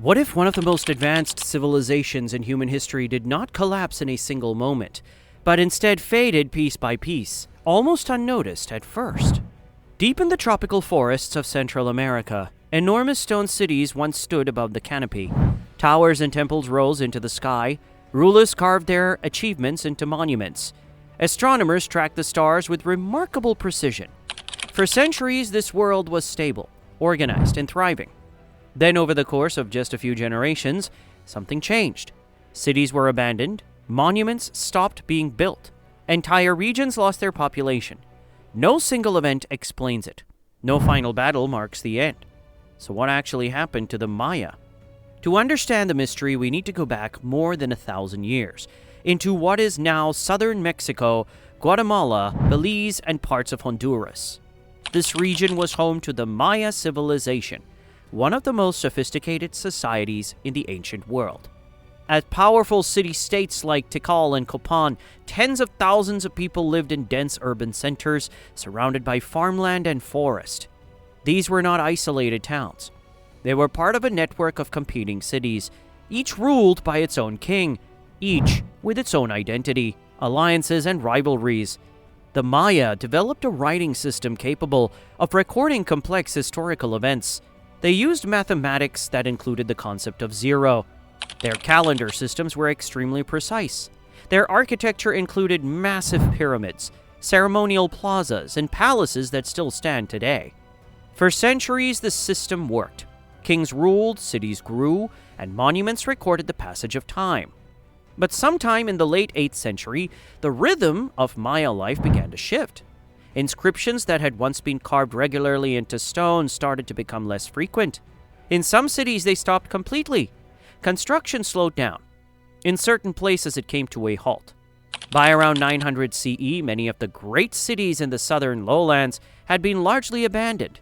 What if one of the most advanced civilizations in human history did not collapse in a single moment, but instead faded piece by piece, almost unnoticed at first? Deep in the tropical forests of Central America, enormous stone cities once stood above the canopy. Towers and temples rose into the sky. Rulers carved their achievements into monuments. Astronomers tracked the stars with remarkable precision. For centuries, this world was stable, organized, and thriving. Then, over the course of just a few generations, something changed. Cities were abandoned, monuments stopped being built, entire regions lost their population. No single event explains it. No final battle marks the end. So what actually happened to the Maya? To understand the mystery, we need to go back more than 1,000 years, into what is now southern Mexico, Guatemala, Belize, and parts of Honduras. This region was home to the Maya civilization, one of the most sophisticated societies in the ancient world. At powerful city-states like Tikal and Copán, tens of thousands of people lived in dense urban centers, surrounded by farmland and forest. These were not isolated towns. They were part of a network of competing cities, each ruled by its own king, each with its own identity, alliances, and rivalries. The Maya developed a writing system capable of recording complex historical events. They used mathematics that included the concept of zero. Their calendar systems were extremely precise. Their architecture included massive pyramids, ceremonial plazas, and palaces that still stand today. For centuries, the system worked. Kings ruled, cities grew, and monuments recorded the passage of time. But sometime in the late 8th century, the rhythm of Maya life began to shift. Inscriptions that had once been carved regularly into stone started to become less frequent. In some cities, they stopped completely. Construction slowed down. In certain places, it came to a halt. By around 900 CE, many of the great cities in the southern lowlands had been largely abandoned.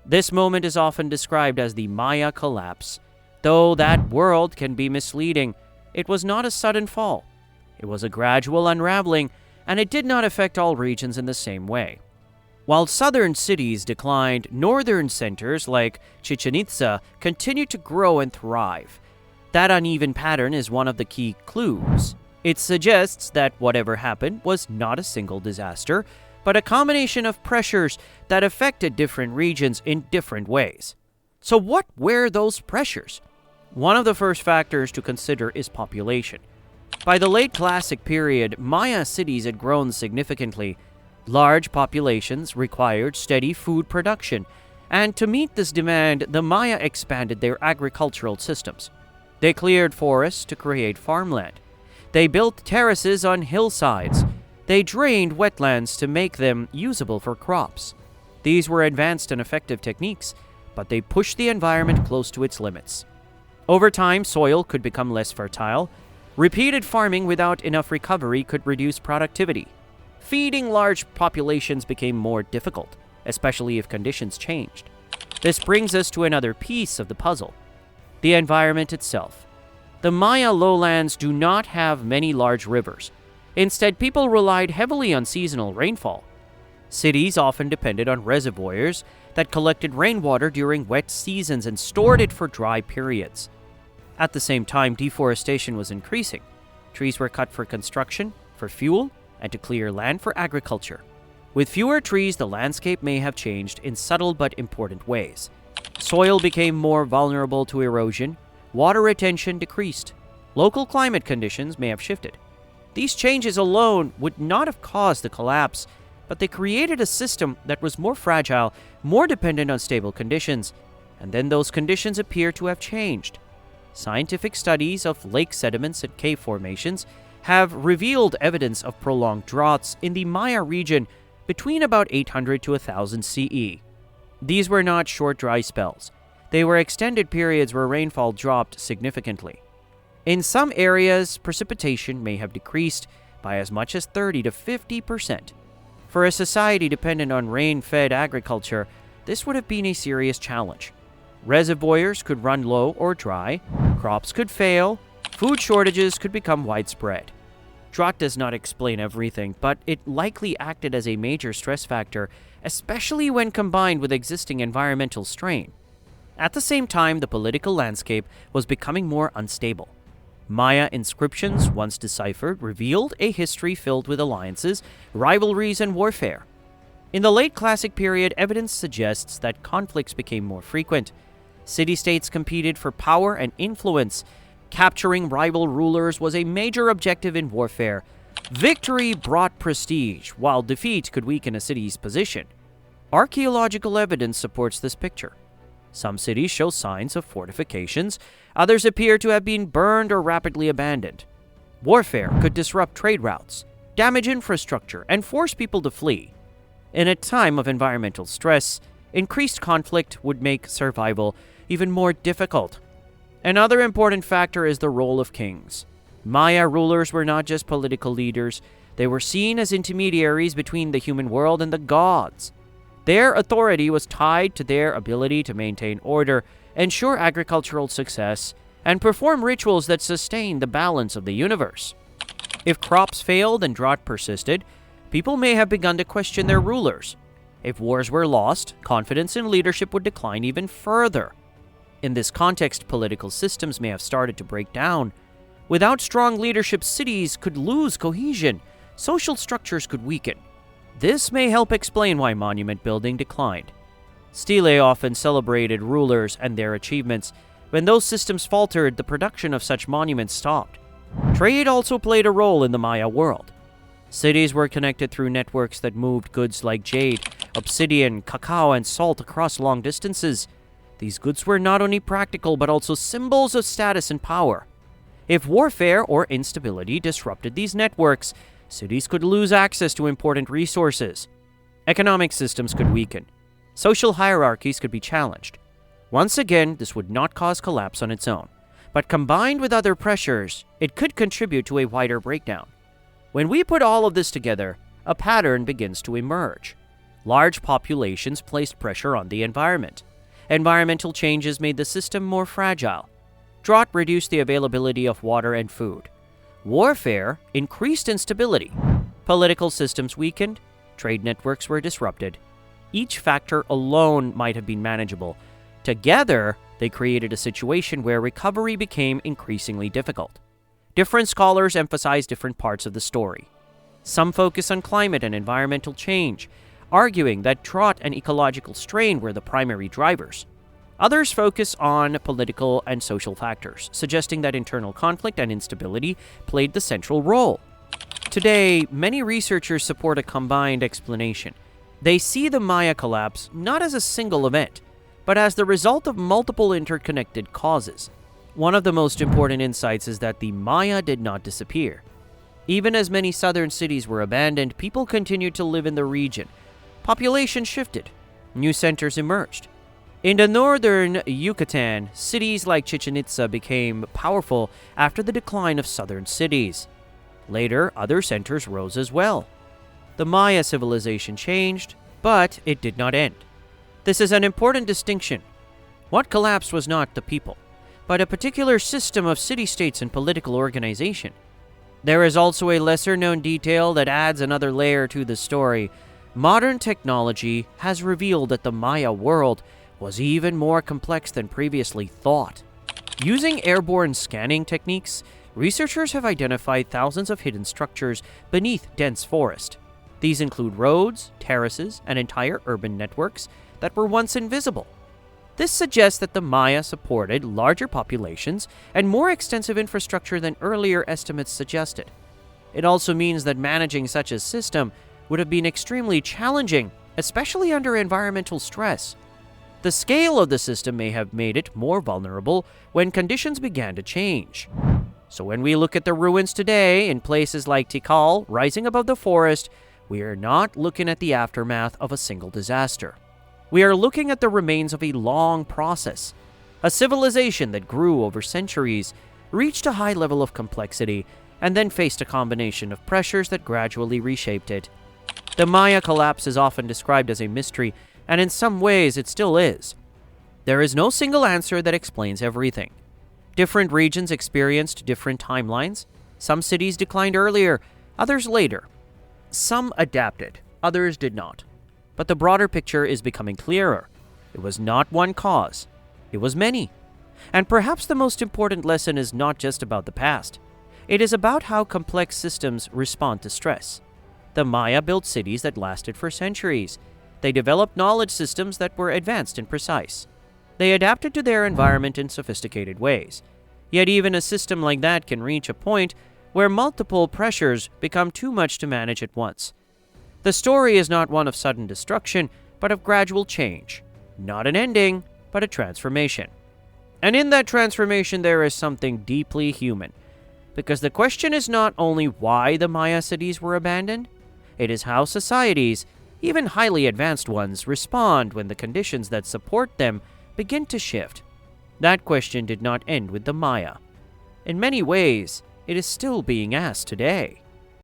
This moment is often described as the Maya collapse. Though that word can be misleading, it was not a sudden fall. It was a gradual unraveling, and it did not affect all regions in the same way. While southern cities declined, northern centers like Chichén Itzá continued to grow and thrive. That uneven pattern is one of the key clues. It suggests that whatever happened was not a single disaster, but a combination of pressures that affected different regions in different ways. So what were those pressures? One of the first factors to consider is population. By the late Classic period, Maya cities had grown significantly. Large populations required steady food production, and to meet this demand, the Maya expanded their agricultural systems. They cleared forests to create farmland. They built terraces on hillsides. They drained wetlands to make them usable for crops. These were advanced and effective techniques, but they pushed the environment close to its limits. Over time, soil could become less fertile. Repeated farming without enough recovery could reduce productivity. Feeding large populations became more difficult, especially if conditions changed. This brings us to another piece of the puzzle: the environment itself. The Maya lowlands do not have many large rivers. Instead, people relied heavily on seasonal rainfall. Cities often depended on reservoirs that collected rainwater during wet seasons and stored it for dry periods. At the same time, deforestation was increasing. Trees were cut for construction, for fuel, and to clear land for agriculture. With fewer trees, the landscape may have changed in subtle but important ways. Soil became more vulnerable to erosion. Water retention decreased. Local climate conditions may have shifted. These changes alone would not have caused the collapse, but they created a system that was more fragile, more dependent on stable conditions, and then those conditions appear to have changed. Scientific studies of lake sediments and cave formations have revealed evidence of prolonged droughts in the Maya region between about 800 to 1000 CE. These were not short dry spells. They were extended periods where rainfall dropped significantly. In some areas, precipitation may have decreased by as much as 30 to 50%. For a society dependent on rain-fed agriculture, this would have been a serious challenge. Reservoirs could run low or dry, crops could fail, food shortages could become widespread. Drought does not explain everything, but it likely acted as a major stress factor, especially when combined with existing environmental strain. At the same time, the political landscape was becoming more unstable. Maya inscriptions, once deciphered, revealed a history filled with alliances, rivalries, and warfare. In the late Classic period, evidence suggests that conflicts became more frequent. City-states competed for power and influence. Capturing rival rulers was a major objective in warfare. Victory brought prestige, while defeat could weaken a city's position. Archaeological evidence supports this picture. Some cities show signs of fortifications, others appear to have been burned or rapidly abandoned. Warfare could disrupt trade routes, damage infrastructure, and force people to flee. In a time of environmental stress, increased conflict would make survival even more difficult. Another important factor is the role of kings. Maya rulers were not just political leaders, they were seen as intermediaries between the human world and the gods. Their authority was tied to their ability to maintain order, ensure agricultural success, and perform rituals that sustained the balance of the universe. If crops failed and drought persisted, people may have begun to question their rulers. If wars were lost, confidence in leadership would decline even further. In this context, political systems may have started to break down. Without strong leadership, cities could lose cohesion, social structures could weaken. This may help explain why monument building declined. Stelae often celebrated rulers and their achievements. When those systems faltered, the production of such monuments stopped. Trade also played a role in the Maya world. Cities were connected through networks that moved goods like jade, obsidian, cacao, and salt across long distances. These goods were not only practical but also symbols of status and power. If warfare or instability disrupted these networks, cities could lose access to important resources. Economic systems could weaken. Social hierarchies could be challenged. Once again, this would not cause collapse on its own, but combined with other pressures, it could contribute to a wider breakdown. When we put all of this together, a pattern begins to emerge. Large populations placed pressure on the environment. Environmental changes made the system more fragile. Drought reduced the availability of water and food. Warfare increased instability. Political systems weakened. Trade networks were disrupted. Each factor alone might have been manageable. Together, they created a situation where recovery became increasingly difficult. Different scholars emphasize different parts of the story. Some focus on climate and environmental change, arguing that drought and ecological strain were the primary drivers. Others focus on political and social factors, suggesting that internal conflict and instability played the central role. Today, many researchers support a combined explanation. They see the Maya collapse not as a single event, but as the result of multiple interconnected causes. One of the most important insights is that the Maya did not disappear. Even as many southern cities were abandoned, people continued to live in the region. Population shifted. New centers emerged. In the northern Yucatan, cities like Chichén Itzá became powerful after the decline of southern cities. Later, other centers rose as well. The Maya civilization changed, but it did not end. This is an important distinction. What collapsed was not the people, but a particular system of city-states and political organization. There is also a lesser-known detail that adds another layer to the story. Modern technology has revealed that the Maya world was even more complex than previously thought. Using airborne scanning techniques, researchers have identified thousands of hidden structures beneath dense forest. These include roads, terraces, and entire urban networks that were once invisible. This suggests that the Maya supported larger populations and more extensive infrastructure than earlier estimates suggested. It also means that managing such a system would have been extremely challenging, especially under environmental stress. The scale of the system may have made it more vulnerable when conditions began to change. So when we look at the ruins today in places like Tikal, rising above the forest, we are not looking at the aftermath of a single disaster. We are looking at the remains of a long process, a civilization that grew over centuries, reached a high level of complexity, and then faced a combination of pressures that gradually reshaped it. The Maya collapse is often described as a mystery, and in some ways it still is. There is no single answer that explains everything. Different regions experienced different timelines. Some cities declined earlier, others later. Some adapted, others did not. But the broader picture is becoming clearer. It was not one cause. It was many. And perhaps the most important lesson is not just about the past. It is about how complex systems respond to stress. The Maya built cities that lasted for centuries. They developed knowledge systems that were advanced and precise. They adapted to their environment in sophisticated ways. Yet even a system like that can reach a point where multiple pressures become too much to manage at once. The story is not one of sudden destruction, but of gradual change. Not an ending, but a transformation. And in that transformation there is something deeply human. Because the question is not only why the Maya cities were abandoned, it is how societies, even highly advanced ones, respond when the conditions that support them begin to shift. That question did not end with the Maya. In many ways, it is still being asked today.